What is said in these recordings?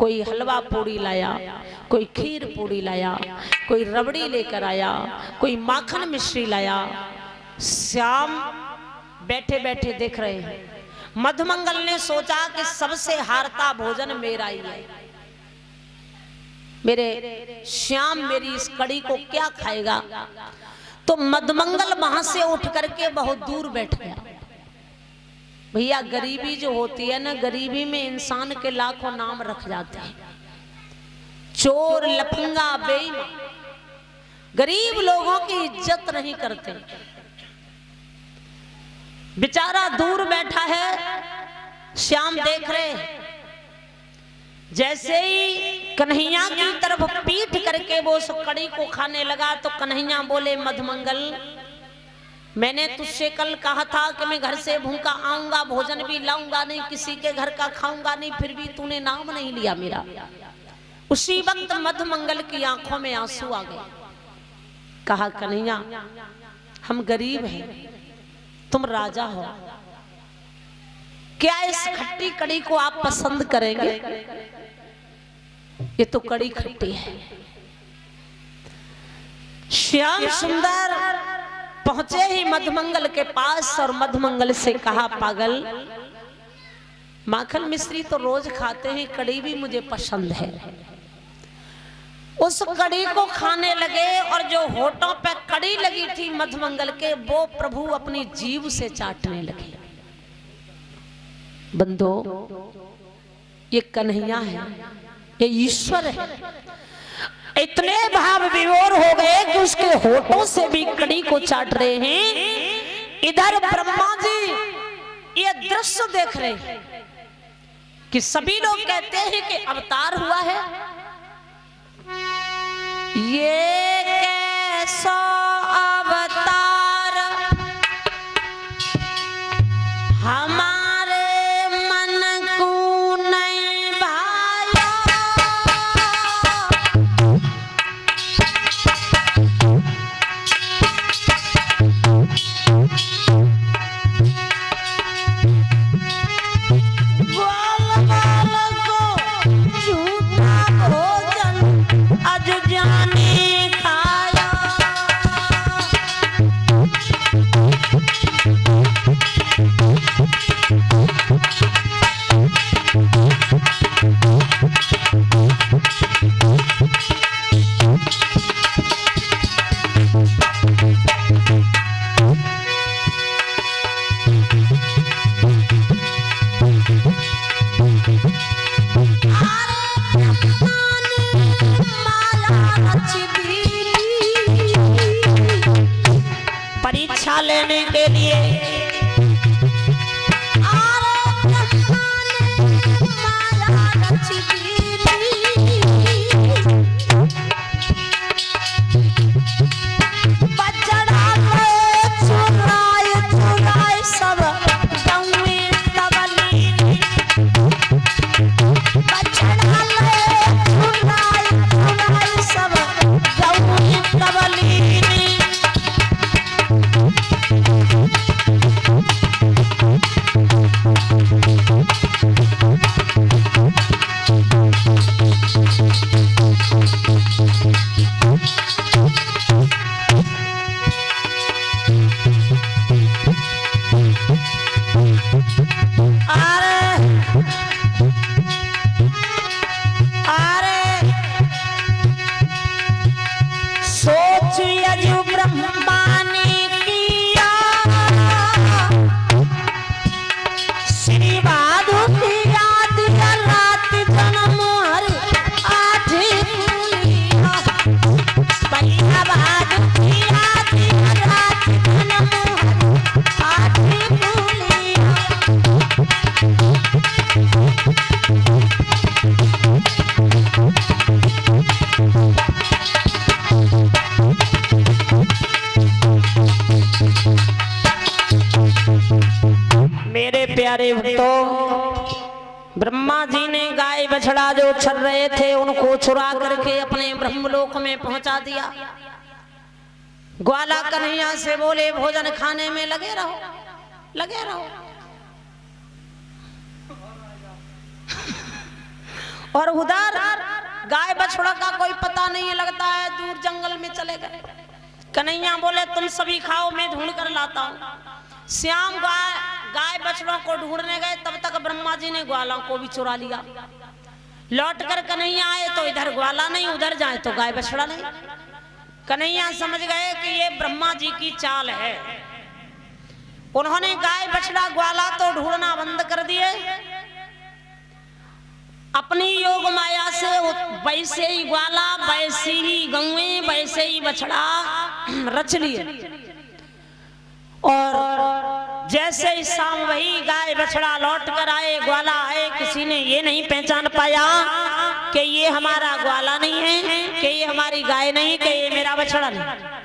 कोई हलवा पूड़ी लाया, कोई खीर पूड़ी लाया, कोई रबड़ी लेकर आया, कोई माखन मिश्री लाया। श्याम बैठे बैठे देख रहे हैं। मधुमंगल ने सोचा कि सबसे हारता भोजन मेरा ही है, मेरे श्याम मेरी इस कड़ी को क्या खाएगा। तो मधुमंगल वहां से उठ करके बहुत दूर बैठ गया। भैया गरीबी जो होती है ना, गरीबी में इंसान के लाखों नाम रख जाते हैं। चोर, लफंगा, बेईमान गरीब लोगों की इज्जत नहीं करते। बेचारा दूर बैठा है, श्याम देख रहे हैं। जैसे ही कन्हैया की तरफ पीठ करके वो उस कड़ी को खाने लगा तो कन्हैया बोले, मधुमंगल मैंने तुझसे कल कहा था कि मैं घर से भूखा आऊंगा, भोजन भी लाऊंगा नहीं, किसी के घर का खाऊंगा नहीं, फिर भी तूने नाम नहीं लिया मेरा। उसी वक्त मधुमंगल की आंखों में आंसू आ गए। कहा, कन्हैया हम गरीब हैं, तुम राजा हो, क्या इस खट्टी कड़ी को आप पसंद करेंगे? ये तो कड़ी खट्टी है। श्याम सुंदर पहुंचे ही मधुमंगल के पास और मधुमंगल से कहा, पागल, माखन मिश्री तो रोज खाते हैं, कड़ी भी मुझे पसंद है। उस कड़ी को खाने लगे और जो होठों पे कड़ी लगी थी मधुमंगल के, वो प्रभु अपनी जीभ से चाटने लगे। बंदो, ये कन्हैया है, ये ईश्वर है। इतने भाव विभोर हो गए कि उसके होठों से भी कड़ी को चाट रहे हैं। इधर ब्रह्मा जी ये दृश्य देख रहे हैं कि सभी लोग कहते हैं कि अवतार हुआ है। ये कैसा अवतार हमारे मन को नहीं भाया। ग्वाल बाल को झूठा भोजन अज जाने खाया। परीक्षा लेने के लिए मेरे प्यारे भक्तों, ब्रह्मा जी ने गाय बछड़ा जो चल रहे थे उनको चुरा करके अपने ब्रह्मलोक में पहुंचा दिया। ग्वाला कन्हैया से बोले, भोजन खाने में लगे रहो, लगे रहो। और उधर गाय बछड़ा का कोई पता नहीं लगता है, दूर जंगल में चले गए। कन्हैया बोले तुम सभी खाओ, मैं ढूंढ कर लाता हूँ। श्याम गाय बछड़ों को ढूंढने गए, तब तक ब्रह्मा जी ने ग्वालों को भी चुरा लिया। लौट कर कन्हैया आए तो इधर ग्वाला नहीं, उधर जाए तो गाय बछड़ा नहीं। कन्हैया समझ गए कि ये ब्रह्मा जी की चाल है। उन्होंने गाय बछड़ा ग्वाला तो ढूंढना बंद कर दिए, अपनी योग माया से वैसे ही ग्वाला, वैसे ही गौएं, वैसे ही बछड़ा रच लिए। और जैसे ही शाम वही गाय बछड़ा लौट कर आए, ग्वाला आए, किसी ने ये नहीं पहचान पाया कि ये हमारा ग्वाला नहीं है, कि ये हमारी गाय नहीं, कि ये मेरा बछड़ा नहीं।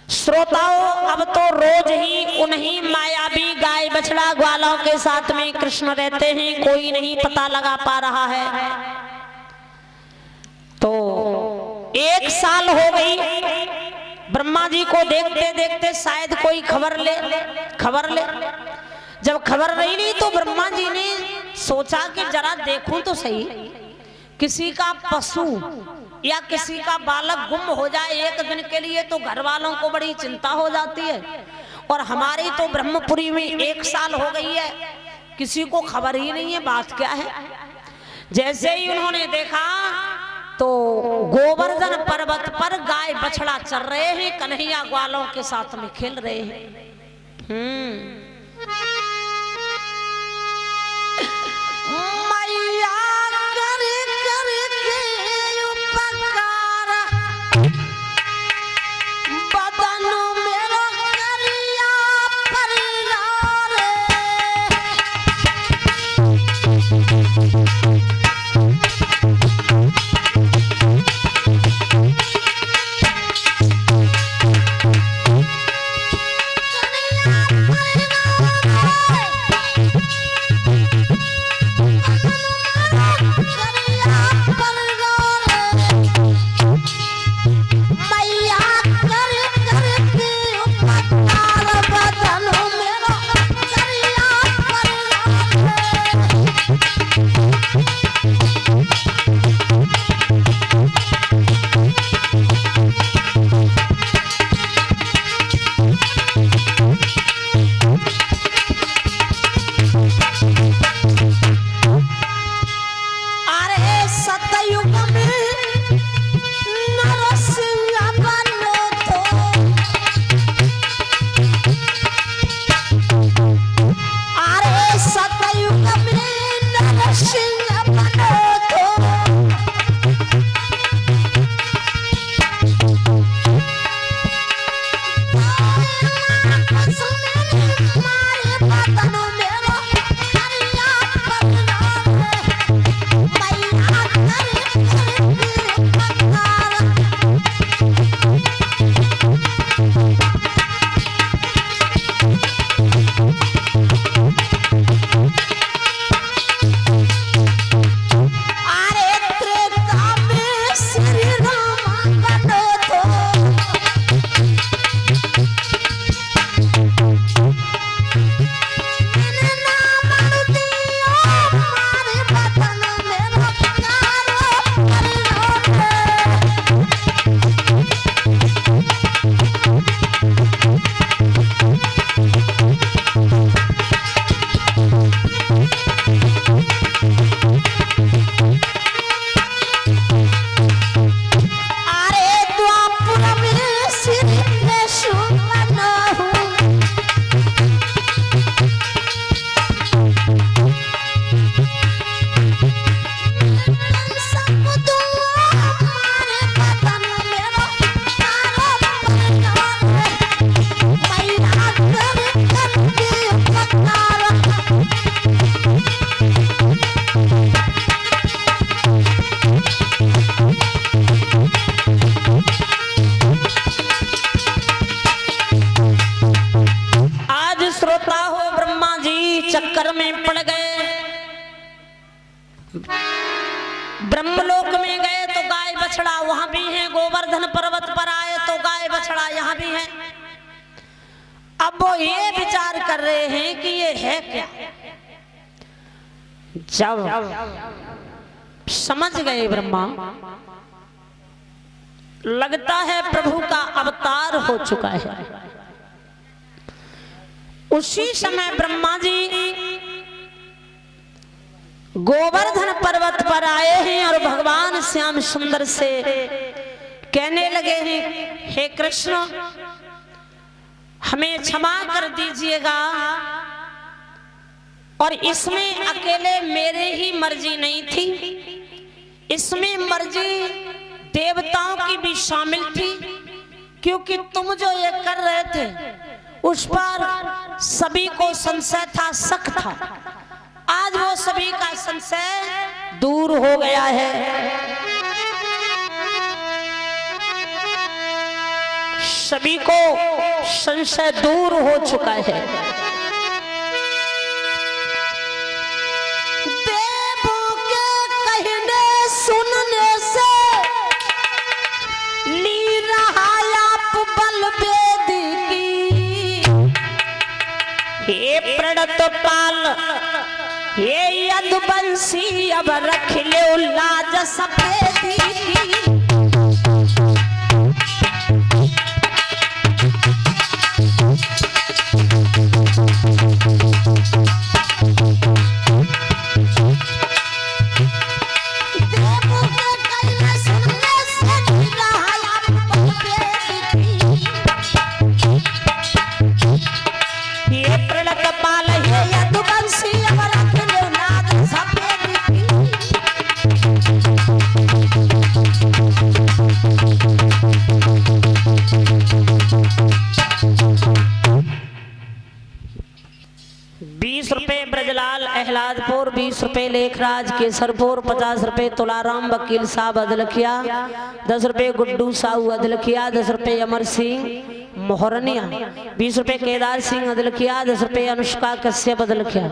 श्रोताओं, अब तो रोज ही उन्हीं मायावी गाय बछड़ा ग्वालों के साथ में कृष्ण रहते हैं, कोई नहीं पता लगा पा रहा है। तो 1 साल हो गई ब्रह्मा जी को देखते देखते, शायद कोई खबर ले। जब खबर नहीं ली तो ब्रह्मा जी ने सोचा कि जरा देखूं तो सही, किसी का पशु या किसी का बालक गुम हो जाए 1 दिन के लिए तो घर वालों को बड़ी चिंता हो जाती है, और हमारी तो ब्रह्मपुरी में 1 साल हो गई है, किसी को खबर ही नहीं है बात क्या है। जैसे ही उन्होंने देखा तो गोवर्धन पर्वत पर गाय बछड़ा चर रहे हैं, कन्हैया ग्वालों के साथ में खेल रहे हैं। चक्कर में पड़ गए। ब्रह्मलोक में गए तो गाय बछड़ा वहां भी है, गोवर्धन पर्वत पर आए तो गाय बछड़ा यहाँ भी है। अब वो ये विचार कर रहे हैं कि ये है क्या। जब समझ गए ब्रह्मा, लगता है प्रभु का अवतार हो चुका है। उसी समय ब्रह्मा जी गोवर्धन पर्वत पर आए हैं और भगवान श्याम सुंदर से कहने लगे हैं, हे कृष्ण हमें क्षमा कर दीजिएगा, और इसमें अकेले मेरे ही मर्जी नहीं थी, इसमें मर्जी देवताओं की भी शामिल थी, क्योंकि तुम जो ये कर रहे थे उस पर सभी को संशय था, शक था। आज वो सभी का संशय दूर हो गया है, सभी को संशय दूर हो चुका है। देवों के कहने सुनने से ली रहा आप बलवेद की, हे प्रणत पाल हे यदुवंशी अब रख ले लाज सफेदी। ब्रजलाल अहलादपुर, 20 रुपए लेखराज केसरपुर, 50 रुपए तुलाराम वकील साहब अदलखिया, 10 रुपए गुड्डू साहू अदलखिया, 10 रुपए अमर सिंह मोहरनिया, 20 रुपए केदार सिंह अदलखिया, 10 रुपए अनुष्का कश्यप अदलखिया।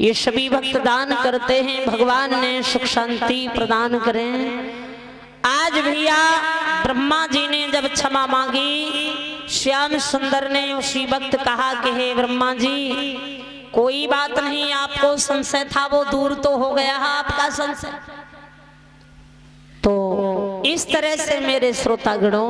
ये सभी भक्त दान करते हैं, भगवान ने सुख शांति प्रदान करें। आज भैया ब्रह्मा जी ने जब क्षमा मांगी, श्याम सुंदर ने उसी वक्त कहा कि हे ब्रह्मा जी कोई बात नहीं, आपको संशय था वो दूर तो हो गया है आपका संशय। तो इस तरह से मेरे श्रोतागणों